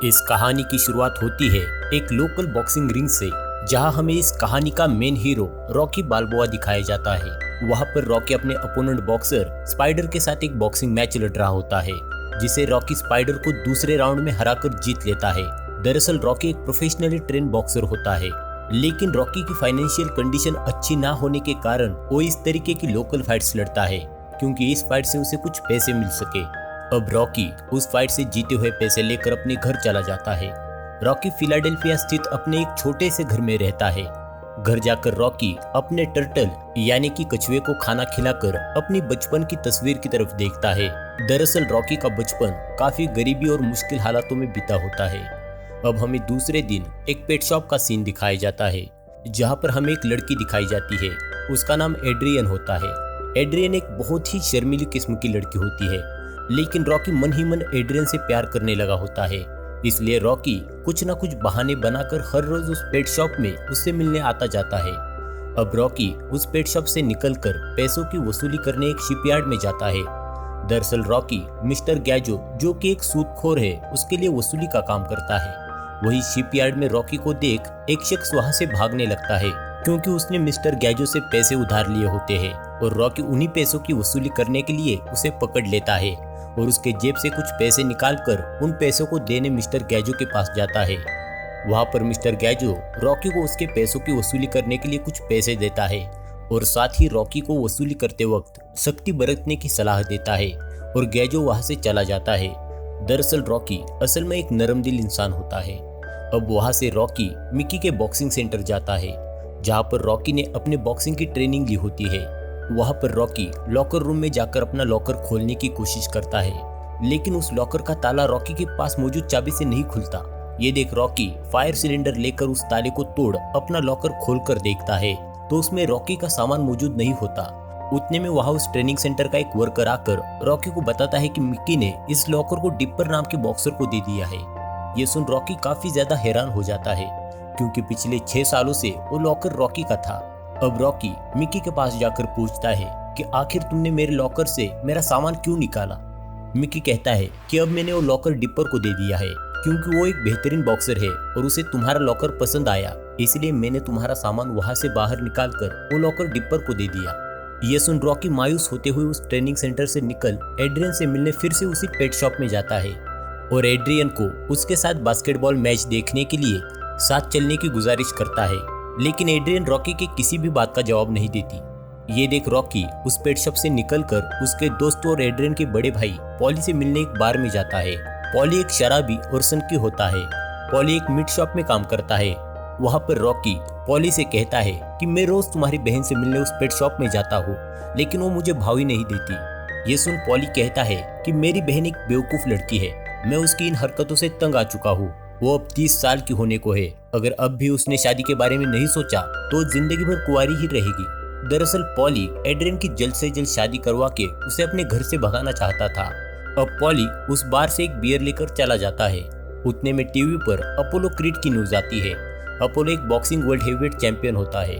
इस कहानी की शुरुआत होती है एक लोकल बॉक्सिंग रिंग से, जहां हमें इस कहानी का मेन हीरो रॉकी बाल्बोआ दिखाया जाता है। वहां पर रॉकी अपने अपोनेंट बॉक्सर स्पाइडर के साथ एक बॉक्सिंग मैच लड़ रहा होता है, जिसे रॉकी स्पाइडर को दूसरे राउंड में हराकर जीत लेता है। दरअसल रॉकी एक प्रोफेशनली ट्रेन बॉक्सर होता है, लेकिन रॉकी की फाइनेंशियल कंडीशन अच्छी ना होने के कारण वो इस तरीके की लोकल फाइट्स लड़ता है, क्योंकि इस फाइट से उसे कुछ पैसे मिल सके। अब रॉकी उस फाइट से जीते हुए पैसे लेकर अपने घर चला जाता है। रॉकी फिलाडेल्फिया स्थित अपने एक छोटे से घर में रहता है। घर जाकर रॉकी अपने टर्टल यानी कि कछुए को खाना खिलाकर अपनी बचपन की तस्वीर की तरफ देखता है। दरअसल रॉकी का बचपन काफी गरीबी और मुश्किल हालातों में बीता होता है। अब हमें दूसरे दिन एक पेट शॉप का सीन दिखाया जाता है, जहाँ पर हमें एक लड़की दिखाई जाती है। उसका नाम एड्रियन होता है। एड्रियन एक बहुत ही शर्मीली किस्म की लड़की होती है, लेकिन रॉकी मन ही मन एड्रियन से प्यार करने लगा होता है। इसलिए रॉकी कुछ न कुछ बहाने बनाकर हर रोज उस पेट शॉप में उससे मिलने आता जाता है। अब रॉकी उस पेट शॉप से निकलकर पैसों की वसूली करने एक शिपयार्ड में जाता है। दरअसल रॉकी मिस्टर गैजो, जो कि एक सूदखोर है, उसके लिए वसूली का काम करता है। वही शिपयार्ड में रॉकी को देख एक शख्स वहां से भागने लगता है, क्योंकि उसने मिस्टर गैजो से पैसे उधार लिए होते हैं और रॉकी उन्हीं पैसों की वसूली करने के लिए उसे पकड़ लेता है और उसके जेब से कुछ पैसे निकालकर उन पैसों को देने मिस्टर गैजो के पास जाता है। वहां पर मिस्टर गैजो रॉकी को उसके पैसों की वसूली करने के लिए कुछ पैसे देता है और साथ ही रॉकी को वसूली करते वक्त सख्ती बरतने की सलाह देता है और गैजो वहां से चला जाता है। दरअसल रॉकी असल में एक नरमदिल इंसान होता है। अब वहां से रॉकी मिकी के बॉक्सिंग सेंटर जाता है, जहां पर रॉकी ने अपने बॉक्सिंग की ट्रेनिंग ली होती है। वहां पर रॉकी लॉकर रूम में जाकर अपना लॉकर खोलने की कोशिश करता है, लेकिन उस लॉकर का ताला रॉकी के पास मौजूद चाबी से नहीं खुलता। ये देख रॉकी फायर सिलेंडर लेकर उस ताले को तोड़ अपना लॉकर खोलकर देखता है, तो उसमें रॉकी का सामान मौजूद नहीं होता। उतने में वहां उस ट्रेनिंग सेंटर का एक वर्कर आकर रॉकी को बताता है कि मिक्की ने इस लॉकर को डिप्पर नाम के बॉक्सर को दे दिया है। ये सुन रॉकी काफी ज्यादा हैरान हो जाता है, क्योंकि पिछले 6 सालों से वो लॉकर रॉकी का था। अब रॉकी मिकी के पास जाकर पूछता है कि आखिर तुमने मेरे लॉकर से मेरा सामान क्यों निकाला। मिकी कहता है कि अब मैंने वो लॉकर डिप्पर को दे दिया है, क्योंकि वो एक बेहतरीन बॉक्सर है और उसे तुम्हारा लॉकर पसंद आया, इसलिए मैंने तुम्हारा सामान वहां से बाहर निकालकर वो लॉकर डिप्पर को दे दिया। ये सुन रॉकी मायूस होते हुए उस ट्रेनिंग सेंटर से निकल एड्रियन से मिलने फिर से उसी पेट शॉप में जाता है और एड्रियन को उसके साथ बास्केटबॉल मैच देखने के लिए साथ चलने की गुजारिश करता है, लेकिन एड्रियन रॉकी के किसी भी बात का जवाब नहीं देती। ये देख रॉकी उस पेट शॉप से निकलकर उसके दोस्त और एड्रियन के बड़े भाई पॉली से मिलने एक बार में जाता है। पॉली एक शराबी और सनकी होता है। पॉली एक मीट शॉप में काम करता है। वहां पर रॉकी पॉली से कहता है कि मैं रोज तुम्हारी बहन से मिलने उस पेट शॉप में जाता हूँ, लेकिन वो मुझे भाव ही नहीं देती। ये सुन पॉली कहता है कि मेरी बहन एक बेवकूफ लड़की है, मैं उसकी इन हरकतों से तंग आ चुका हूँ। वो अब 30 साल की होने को है, अगर अब भी उसने शादी के बारे में नहीं सोचा तो जिंदगी भर कुंवारी ही रहेगी। दरअसल पॉली एड्रियन की जल्द से जल्द शादी करवा के उसे अपने घर से भगाना चाहता था। अब पॉली उस बार से एक बियर लेकर चला जाता है। उतने में टीवी पर अपोलो क्रीड की न्यूज आती है। अपोलो एक बॉक्सिंग वर्ल्ड हेवीवेट चैंपियन होता है।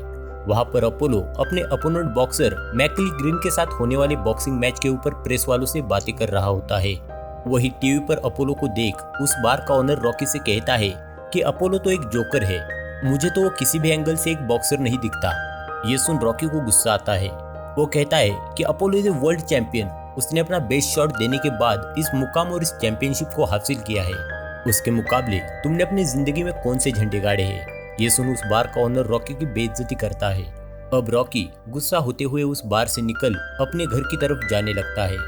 वहां पर अपोलो अपने अपोनेंट बॉक्सर मैकली ग्रीन के साथ होने वाले बॉक्सिंग मैच के ऊपर प्रेस वालों से बातें कर रहा होता है। वही टीवी पर अपोलो को देख उस बार का ओनर रॉकी से कहता है कि अपोलो तो एक जोकर है, मुझे तो वो किसी भी एंगल से एक बॉक्सर नहीं दिखता। ये सुन रॉकी को गुस्सा आता है। वो कहता है कि Apollo is a world champion, उसने अपना बेस्ट शॉट देने के बाद इस मुकाम और इस चैंपियनशिप को हासिल किया है। उसके मुकाबले तुमने अपनी जिंदगी में कौन से झंडे गाड़े हैं। ये सुन उस बार का ओनर रॉकी की बेइज्जती करता है। अब रॉकी गुस्सा होते हुए उस बार से निकल अपने घर की तरफ जाने लगता है।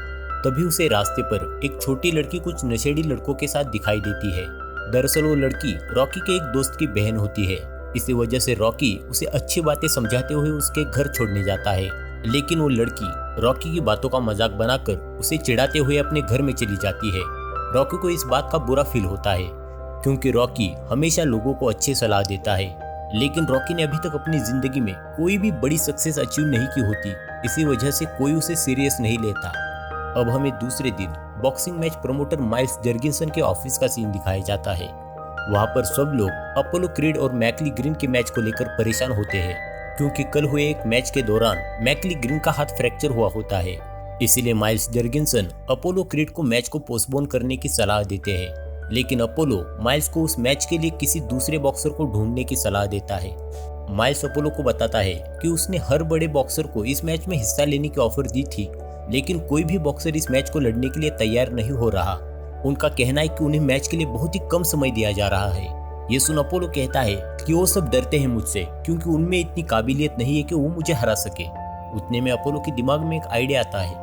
तभी उसे रास्ते पर एक छोटी लड़की कुछ नशेड़ी लड़कों के साथ दिखाई देती है। दरअसल वो लड़की रॉकी के एक दोस्त की बहन होती है। इसी वजह से रॉकी उसे अच्छी बातें समझाते हुए उसके घर छोड़ने जाता है, लेकिन वो लड़की रॉकी की बातों का मजाक बनाकर उसे चिढ़ाते हुए अपने घर में चली जाती है। रॉकी को इस बात का बुरा फील होता है, क्योंकि रॉकी हमेशा लोगों को अच्छी सलाह देता है, लेकिन रॉकी ने अभी तक अपनी जिंदगी में कोई भी बड़ी सक्सेस अचीव नहीं की होती। इसी वजह से कोई उसे सीरियस नहीं लेता। अब हमें दूसरे दिन बॉक्सिंग मैच प्रमोटर माइल्स जर्गिंसन के ऑफिस का सीन दिखाया जाता है। वहां पर सब लोग अपोलो क्रीड और मैकली ग्रीन के मैच को लेकर परेशान होते हैं, क्योंकि कल हुए एक मैच के दौरान मैकली ग्रीन का हाथ फ्रैक्चर हुआ होता है। इसीलिए माइल्स जर्गिंसन अपोलो क्रीड को मैच को पोस्टपोन करने की सलाह देते हैं। लेकिन अपोलो माइल्स को उस मैच के लिए किसी दूसरे बॉक्सर को ढूंढने की सलाह देता है। माइल्स अपोलो को बताता है कि उसने हर बड़े बॉक्सर को इस मैच में हिस्सा लेने की ऑफर दी थी, लेकिन कोई भी बॉक्सर इस मैच को लड़ने के लिए तैयार नहीं हो रहा। उनका कहना है कि उन्हें मैच के लिए बहुत ही कम समय दिया जा रहा है। ये सुन अपोलो कहता है कि वो सब डरते हैं मुझसे, क्योंकि उनमें इतनी काबिलियत नहीं है कि वो मुझे हरा सके। उतने में अपोलो के दिमाग में एक आइडिया आता है।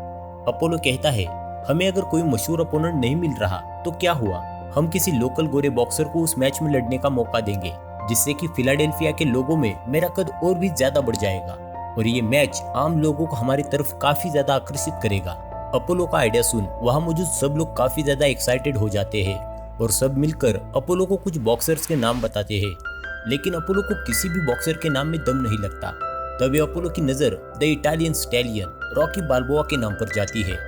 अपोलो कहता है, हमें अगर कोई मशहूर अपोनेंट नहीं मिल रहा तो क्या हुआ, हम किसी लोकल गोरे बॉक्सर को उस मैच में लड़ने का मौका देंगे, जिससे कि फिलाडेल्फिया के लोगों में मेरा कद और भी ज्यादा बढ़ जाएगा और ये मैच आम लोगों को हमारी तरफ काफी ज्यादा आकर्षित करेगा। अपोलो का आइडिया सुन वहां मौजूद सब लोग काफी ज्यादा एक्साइटेड हो जाते हैं और सब मिलकर अपोलो को कुछ बॉक्सर्स के नाम बताते हैं, लेकिन अपोलो को किसी भी बॉक्सर के नाम में दम नहीं लगता। तभी अपोलो की नजर द इटालियन स्टैलियन रॉकी बाल्बोआ के नाम पर जाती है।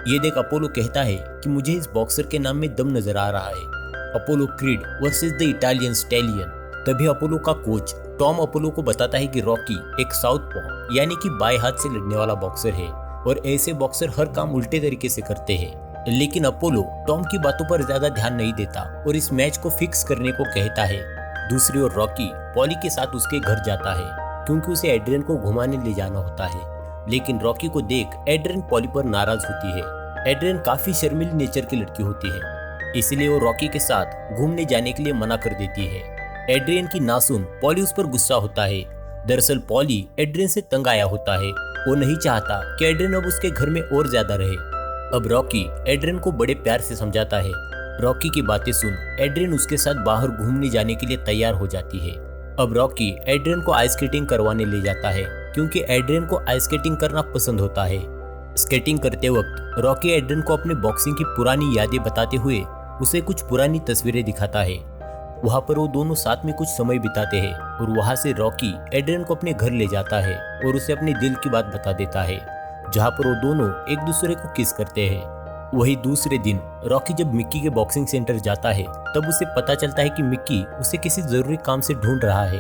ये देख अपोलो कहता है कि मुझे इस बॉक्सर के नाम में दम नजर आ रहा है, Apollo creed versus the Italian stallion. तभी अपोलो का कोच टॉम अपोलो को बताता है कि रॉकी एक साउथपॉ यानी कि बाएं हाथ से लड़ने वाला बॉक्सर है और ऐसे बॉक्सर हर काम उल्टे तरीके से करते हैं। लेकिन अपोलो टॉम की बातों पर ज्यादा ध्यान नहीं देता और इस मैच को फिक्स करने को कहता है। दूसरी ओर रॉकी पॉली के साथ उसके घर जाता है क्योंकि उसे एड्रियन को घुमाने ले जाना होता है, लेकिन रॉकी को देख एड्रियन पॉली पर नाराज होती है। एड्रियन काफी शर्मीली नेचर की लड़की होती है, इसलिए वो रॉकी के साथ घूमने जाने के लिए मना कर देती है। एड्रियन की ना सुन पॉली उस पर गुस्सा होता है। दरअसल पॉली एड्रियन से तंग आया होता है, वो नहीं चाहता कि एड्रियन अब उसके घर में और ज्यादा रहे। अब रॉकी एड्रियन को बड़े प्यार से समझाता है। रॉकी की बातें सुन एड्रियन उसके साथ बाहर घूमने जाने के लिए तैयार हो जाती है। अब रॉकी एड्रियन को आइस स्केटिंग करवाने ले जाता है क्योंकि एड्रियन को आइस स्केटिंग करना पसंद होता है। स्केटिंग करते वक्त रॉकी एड्रियन को अपने बॉक्सिंग की पुरानी यादें बताते हुए उसे कुछ पुरानी तस्वीरें दिखाता है। वहाँ पर वो दोनों साथ में कुछ समय बिताते हैं और वहाँ से रॉकी एड्रियन को अपने घर ले जाता है और उसे अपने दिल की बात बता देता है, जहाँ पर वो दोनों एक दूसरे को किस करते हैं। वही दूसरे दिन रॉकी जब मिक्की के बॉक्सिंग सेंटर जाता है तब उसे पता चलता है कि मिक्की उसे किसी जरूरी काम से ढूंढ रहा है।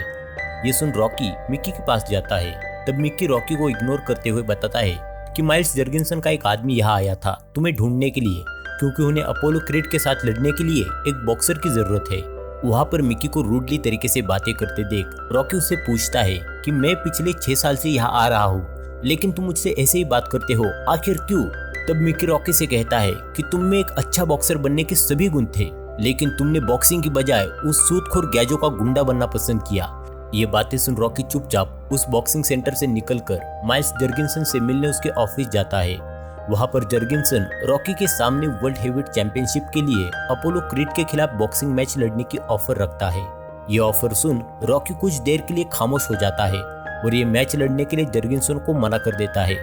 ये सुन रॉकी मिक्की के पास जाता है। तब मिक्की रॉकी को इग्नोर करते हुए बताता है कि माइल्स जर्गिंसन का एक आदमी यहाँ आया था तुम्हें ढूंढने के लिए, क्योंकि उन्हें अपोलो क्रीड के साथ लड़ने के लिए एक बॉक्सर की जरूरत है। वहाँ पर मिक्की को रूडली तरीके से बातें करते देख रॉकी उससे पूछता है कि मैं पिछले 6 साल से यहाँ आ रहा हूँ, लेकिन तुम मुझसे ऐसे ही बात करते हो, आखिर क्यों? तब मिक्की रॉकी से कहता है कि तुम में एक अच्छा बॉक्सर बनने के सभी गुण थे, लेकिन तुमने बॉक्सिंग की बजाय उस सूदखोर गैजो का गुंडा बनना पसंद किया। ये बातें सुन रॉकी चुपचाप उस बॉक्सिंग सेंटर से निकलकर माइल्स जर्गिंसन से मिलने उसके ऑफिस जाता है। वहाँ पर जर्गिंसन रॉकी के सामने वर्ल्ड हेवीवेट चैंपियनशिप के लिए अपोलो क्रीड के खिलाफ बॉक्सिंग मैच लड़ने की ऑफर रखता है। ये ऑफर सुन रॉकी कुछ देर के लिए खामोश हो जाता है और ये मैच लड़ने के लिए जर्गिंसन को मना कर देता है।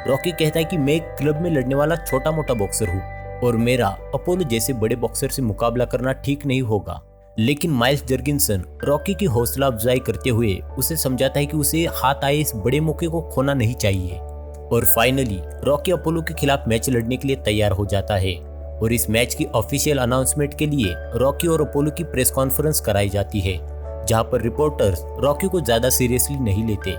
रॉकी कहता है कि मैं एक क्लब में लड़ने वाला छोटा मोटा बॉक्सर हूँ और मेरा अपोलो जैसे बड़े बॉक्सर से मुकाबला करना ठीक नहीं होगा। लेकिन माइल्स जर्गिंसन रॉकी की हौसला अफजाई करते हुए उसे समझाता है कि उसे हाथ आए इस बड़े मौके को खोना नहीं चाहिए। और फाइनली रॉकी अपोलो के खिलाफ मैच लड़ने के लिए तैयार हो जाता है और इस मैच की ऑफिशियल अनाउंसमेंट के लिए रॉकी और अपोलो की प्रेस कॉन्फ्रेंस कराई जाती है, जहां पर रिपोर्टर्स रॉकी को ज्यादा सीरियसली नहीं लेते।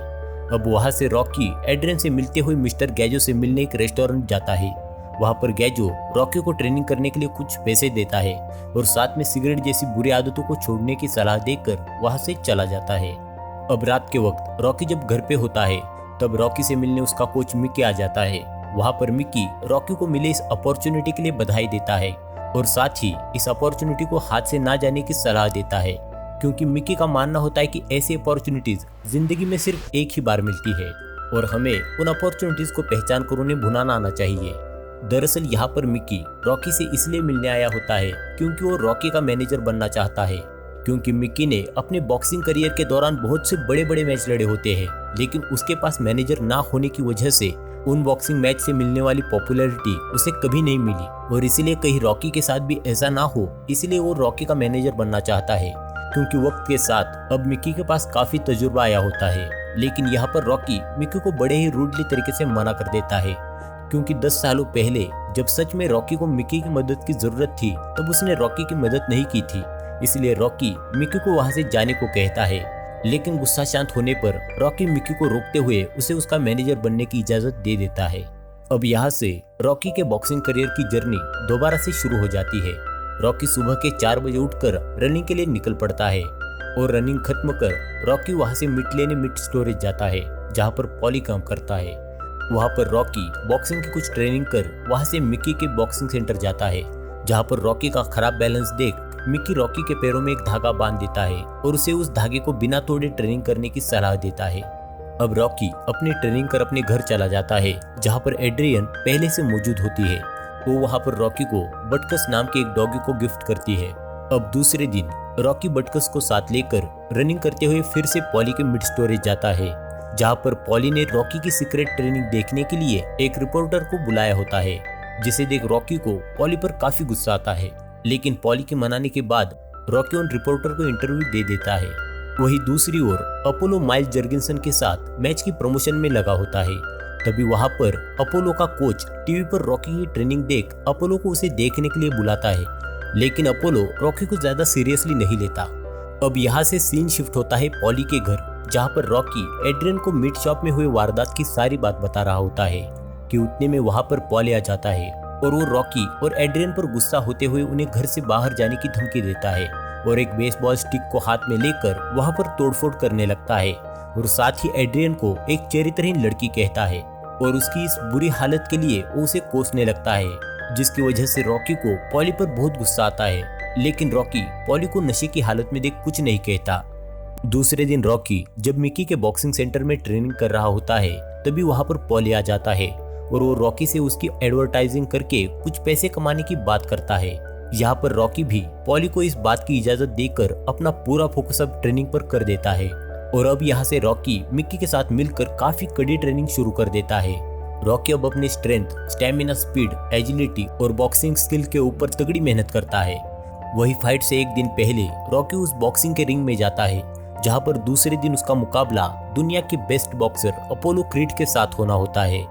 अब वहां से रॉकी एड्रियन से मिलते हुए मिस्टर गैजो से मिलने एक रेस्टोरेंट जाता है। वहां पर गैजो रॉकी को ट्रेनिंग करने के लिए कुछ पैसे देता है और साथ में सिगरेट जैसी बुरी आदतों को छोड़ने की सलाह देकर वहां से चला जाता है। अब रात के वक्त रॉकी जब घर पे होता है तब रॉकी से मिलने उसका कोच मिक्की आ जाता है। वहां पर मिक्की रॉकी को मिले इस अपॉर्चुनिटी के लिए बधाई देता है और साथ ही इस अपॉर्चुनिटी को हाथ से ना जाने की सलाह देता है, क्योंकि मिक्की का मानना होता है कि ऐसी अपॉर्चुनिटीज जिंदगी में सिर्फ एक ही बार मिलती है और हमें उन अपॉर्चुनिटीज को पहचान कर उन्हें भुनाना आना चाहिए। दरअसल यहाँ पर मिक्की रॉकी से इसलिए मिलने आया होता है क्योंकि वो रॉकी का मैनेजर बनना चाहता है, क्योंकि मिक्की ने अपने बॉक्सिंग करियर के दौरान बहुत से बड़े बड़े मैच लड़े होते हैं, लेकिन उसके पास मैनेजर ना होने की वजह से उन बॉक्सिंग मैच से मिलने वाली पॉपुलैरिटी उसे कभी नहीं मिली और इसीलिए कहीं रॉकी के साथ भी ऐसा ना हो, इसलिए वो रॉकी का मैनेजर बनना चाहता है। क्योंकि वक्त के साथ अब मिक्की के पास काफी तजुर्बा आया होता है, लेकिन यहाँ पर रॉकी मिक्की को बड़े ही रूडली तरीके से मना कर देता है, क्योंकि 10 सालों पहले जब सच में रॉकी को मिक्की की मदद की जरूरत थी तब उसने रॉकी की मदद नहीं की थी। इसलिए रॉकी मिक्की को वहां से जाने को कहता है, लेकिन गुस्सा शांत होने पर रॉकी मिक्की को रोकते हुए उसे उसका मैनेजर बनने की इजाजत दे देता है। अब यहाँ से रॉकी के बॉक्सिंग करियर की जर्नी दोबारा से शुरू हो जाती है। रॉकी सुबह के 4 बजे उठकर रनिंग के लिए निकल पड़ता है और रनिंग खत्म कर रॉकी वहां से मीट लेने मीट स्टोरेज जाता है जहां पर पॉली काम करता है। वहां पर रॉकी बॉक्सिंग की कुछ ट्रेनिंग कर वहां से मिकी के बॉक्सिंग सेंटर जाता है जहां पर रॉकी का खराब बैलेंस देख मिकी रॉकी के पैरों में एक धागा बांध देता है और उसे उस धागे को बिना तोड़े ट्रेनिंग करने की सलाह देता है। अब रॉकी अपनी ट्रेनिंग कर अपने घर चला जाता है जहां पर एड्रियन पहले से मौजूद होती है। वो वहां पर रॉकी को बटकस नाम के एक डॉगी को गिफ्ट करती है। अब दूसरे दिन रॉकी बटकस को साथ लेकर रनिंग करते हुए फिर से पॉली के मिड स्टोरेज जाता है जहां पर पॉली ने रॉकी की सीक्रेट ट्रेनिंग देखने के लिए एक रिपोर्टर को बुलाया होता है, जिसे देख रॉकी को पॉली पर काफी गुस्सा आता है। लेकिन पॉली के मनाने के बाद रॉकी उन रिपोर्टर को इंटरव्यू दे देता है। वही दूसरी ओर अपोलो माइल्स जर्गिंसन के साथ मैच की प्रमोशन में लगा होता है। तभी वहां पर अपोलो का कोच टीवी पर रॉकी की ट्रेनिंग देख अपोलो को उसे देखने के लिए बुलाता है, लेकिन अपोलो रॉकी को ज्यादा सीरियसली नहीं लेता। अब यहाँ से सीन शिफ्ट होता है पॉली के घर जहाँ पर रॉकी एड्रियन को मीट शॉप में हुए वारदात की सारी बात बता रहा होता है कि उतने में वहां पर पॉली आ जाता है और वो रॉकी और एड्रियन पर गुस्सा होते हुए उन्हें घर से बाहर जाने की धमकी देता है और एक बेसबॉल स्टिक को हाथ में लेकर वहां पर तोड़फोड़ करने लगता है और साथ ही एड्रियन को एक चरित्रहीन लड़की कहता है और उसकी इस बुरी हालत के लिए वो उसे कोसने लगता है, जिसकी वजह से रॉकी को पॉली पर बहुत गुस्सा आता है। लेकिन रॉकी पॉली को नशे की हालत में देख कुछ नहीं कहता। दूसरे दिन रॉकी जब मिकी के बॉक्सिंग सेंटर में ट्रेनिंग कर रहा होता है तभी वहां पर पॉली आ जाता है और वो रॉकी से उसकी एडवर्टाइजिंग करके कुछ पैसे कमाने की बात करता है। यहाँ पर रॉकी भी पॉली को इस बात की इजाजत देकर अपना पूरा फोकस अब ट्रेनिंग पर कर देता है और अब यहाँ से रॉकी मिक्की के साथ मिलकर काफी कड़ी ट्रेनिंग शुरू कर देता है। रॉकी अब अपने स्ट्रेंथ, स्टेमिना, स्पीड, एजिलिटी और बॉक्सिंग स्किल के ऊपर तगड़ी मेहनत करता है। वही फाइट से एक दिन पहले रॉकी उस बॉक्सिंग के रिंग में जाता है जहाँ पर दूसरे दिन उसका मुकाबला दुनिया के बेस्ट बॉक्सर अपोलो क्रीड के साथ होना होता है।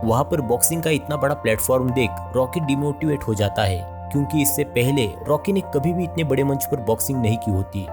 वहाँ पर बॉक्सिंग का इतना बड़ा प्लेटफॉर्म देख रॉकी डिमोटिवेट हो जाता है क्योंकि इससे पहले रॉकी ने कभी भी इतने बड़े मंच पर बॉक्सिंग नहीं की होती।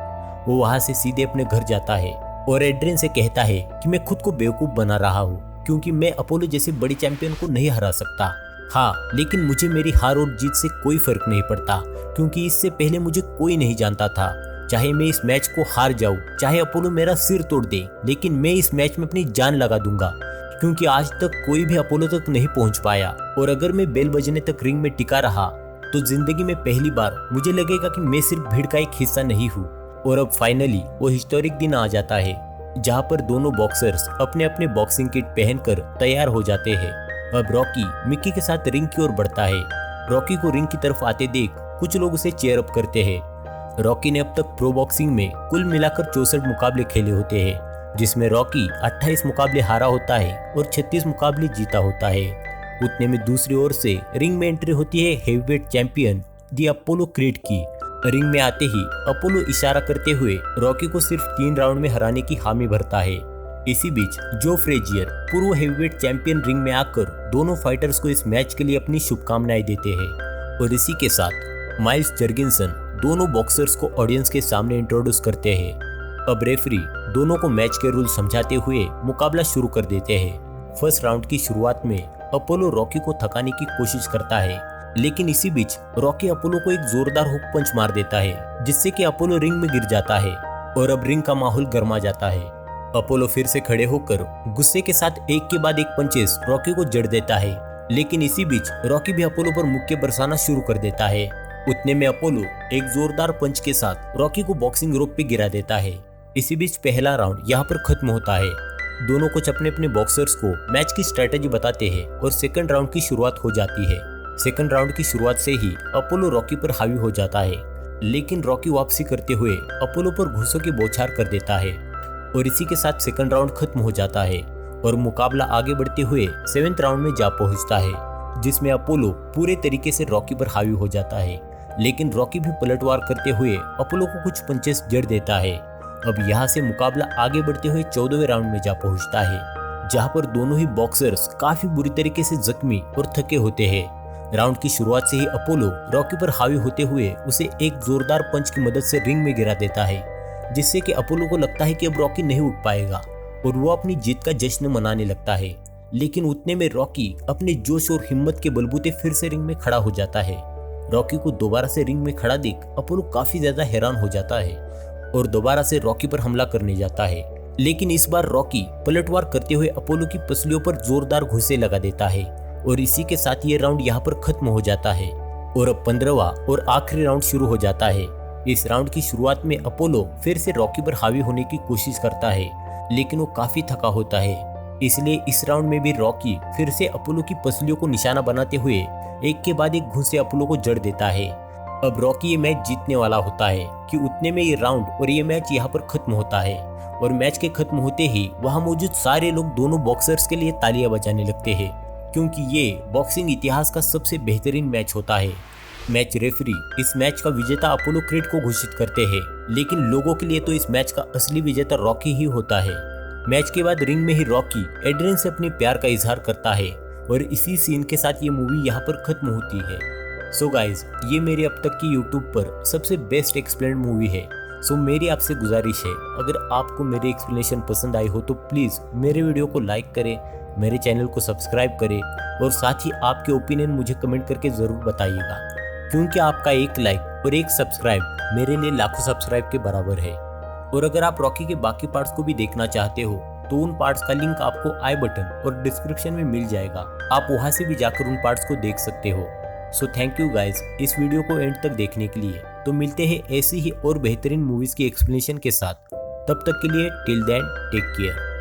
वो वहाँ से सीधे अपने घर जाता है और एड्रियन से कहता है कि मैं खुद को बेवकूफ बना रहा हूँ क्योंकि मैं अपोलो जैसे बड़े चैंपियन को नहीं हरा सकता। हाँ, लेकिन मुझे मेरी हार और जीत से कोई फर्क नहीं पड़ता क्योंकि इससे पहले मुझे कोई नहीं जानता था। चाहे मैं इस मैच को हार जाऊं, चाहे अपोलो मेरा सिर तोड़ दे, लेकिन मैं इस मैच में अपनी जान लगा दूंगा क्योंकि आज तक कोई भी अपोलो तक नहीं पहुंच पाया और अगर मैं बेल बजने तक रिंग में टिका रहा तो जिंदगी में पहली बार मुझे लगेगा कि मैं सिर्फ भीड़ का एक हिस्सा नहीं हूँ। और अब फाइनली वो हिस्टोरिक दिन आ जाता है जहाँ पर दोनों बॉक्सर्स अपने अपने बॉक्सिंग किट पहनकर तैयार हो जाते हैं। अब रॉकी मिक्की के साथ रिंग की ओर बढ़ता है। रॉकी को रिंग की तरफ आते देख कुछ लोग उसे चेयर अप करते हैं। रॉकी ने अब तक प्रो बॉक्सिंग में कुल मिलाकर 64 मुकाबले खेले होते हैं, जिसमें रॉकी 28 मुकाबले हारा होता है और 36 मुकाबले जीता होता है। उतने में दूसरी ओर से रिंग में एंट्री होती है हेवीवेट चैंपियन दी अपोलो क्रीड की। रिंग में आते ही अपोलो इशारा करते हुए रॉकी को सिर्फ 3 राउंड में हराने की हामी भरता है। इसी बीच जो फ्रेजियर पूर्व हेवीवेट चैंपियन रिंग में आकर दोनों फाइटर्स को इस मैच के लिए अपनी शुभकामनाएं देते हैं और इसी के साथ माइल्स जर्गिंसन दोनों बॉक्सर्स को ऑडियंस के सामने इंट्रोड्यूस करते हैं। अब रेफरी दोनों को मैच के रूल समझाते हुए मुकाबला शुरू कर देते हैं। फर्स्ट राउंड की शुरुआत में अपोलो रॉकी को थकाने की कोशिश करता है, लेकिन इसी बीच रॉकी अपोलो को एक जोरदार हुक पंच मार देता है जिससे कि अपोलो रिंग में गिर जाता है और अब रिंग का माहौल गर्मा जाता है। अपोलो फिर से खड़े होकर गुस्से के साथ एक के बाद एक पंचेस रॉकी को जड़ देता है, लेकिन इसी बीच रॉकी भी अपोलो पर मुक्के बरसाना शुरू कर देता है। उतने में अपोलो एक जोरदार पंच के साथ रॉकी को बॉक्सिंग रोप पे गिरा देता है। इसी बीच पहला राउंड यहाँ पर खत्म होता है। दोनों कोच अपने अपने बॉक्सर्स को मैच की स्ट्रेटेजी बताते हैं और सेकंड राउंड की शुरुआत हो जाती है। सेकंड राउंड की शुरुआत से ही अपोलो रॉकी पर हावी हो जाता है, लेकिन रॉकी वापसी करते हुए अपोलो पर घूंसों की बौछार कर देता है और इसी के साथ सेकंड राउंड खत्म हो जाता है और मुकाबला आगे बढ़ते हुए 7th राउंड में जा पहुंचता है, जिसमें अपोलो पूरे तरीके से रॉकी पर हावी हो जाता है, लेकिन रॉकी भी पलटवार करते हुए अपोलो को कुछ पंचेस जड़ देता है। अब यहाँ से मुकाबला आगे बढ़ते हुए 14वें राउंड में जा पहुंचता है, जहाँ पर दोनों ही बॉक्सर्स काफी बुरी तरीके से जख्मी और थके होते हैं। राउंड की शुरुआत से ही अपोलो रॉकी पर हावी होते हुए उसे एक जोरदार पंच की मदद से रिंग में गिरा देता है, जिससे कि अपोलो को लगता है कि अब रॉकी नहीं उठ पाएगा और वो अपनी जीत का जश्न मनाने लगता है। लेकिन उतने में रॉकी अपने जोश और हिम्मत के बलबूते फिर से रिंग में खड़ा हो जाता है। रॉकी को दोबारा से रिंग में खड़ा देख अपोलो काफी ज्यादा हैरान हो जाता है और दोबारा से रॉकी पर हमला करने जाता है। लेकिन इस बार रॉकी पलटवार करते हुए अपोलो की पसलियों पर जोरदार घुसे लगा देता है और इसी के साथ ये राउंड यहाँ पर खत्म हो जाता है और अब 15वां और आखिरी राउंड शुरू हो जाता है। इस राउंड की शुरुआत में अपोलो फिर से रॉकी पर हावी होने की कोशिश करता है, लेकिन वो काफी थका होता है। इसलिए इस राउंड में भी रॉकी फिर से अपोलो की पसलियों को निशाना बनाते हुए एक के बाद एक घुसे अपोलो को जड़ देता है। अब रॉकी ये मैच जीतने वाला होता है कि उतने में ये राउंड और ये मैच यहाँ पर खत्म होता है और मैच के खत्म होते ही वहाँ मौजूद सारे लोग दोनों बॉक्सर्स के लिए तालियां बजाने लगते हैं, क्योंकि ये बॉक्सिंग इतिहास का सबसे बेहतरीन मैच होता है। मैच रेफरी इस मैच का विजेता अपोलो क्रीड को घोषित करते हैं, लेकिन लोगों के लिए तो इस मैच का असली विजेता रॉकी ही होता है। मैच के बाद रिंग में ही रॉकी एड्रियन से अपने प्यार का इजहार करता है और इसी सीन के साथ ये मूवी यहाँ पर खत्म होती है। सो गाइज, ये मेरी अब तक की यूट्यूब पर सबसे बेस्ट एक्सप्लेन्ड मूवी है। सो मेरी आपसे गुजारिश है, अगर आपको मेरी एक्सप्लेनेशन पसंद आई हो तो प्लीज़ मेरे वीडियो को लाइक करें, मेरे चैनल को सब्सक्राइब करें और साथ ही आपके ओपिनियन मुझे कमेंट करके ज़रूर बताइएगा, क्योंकि आपका एक लाइक और एक सब्सक्राइब मेरे लिए लाखों सब्सक्राइब के बराबर है। और अगर आप रॉकी के बाकी पार्ट्स को भी देखना चाहते हो तो उन पार्ट्स का लिंक आपको आई बटन और डिस्क्रिप्शन में मिल जाएगा, आप वहां से भी जाकर उन पार्ट्स को देख सकते हो। सो थैंक यू गाइज इस वीडियो को एंड तक देखने के लिए। तो मिलते हैं ऐसी ही और बेहतरीन मूवीज की एक्सप्लेनेशन के साथ, तब तक के लिए टिल देन टेक केयर।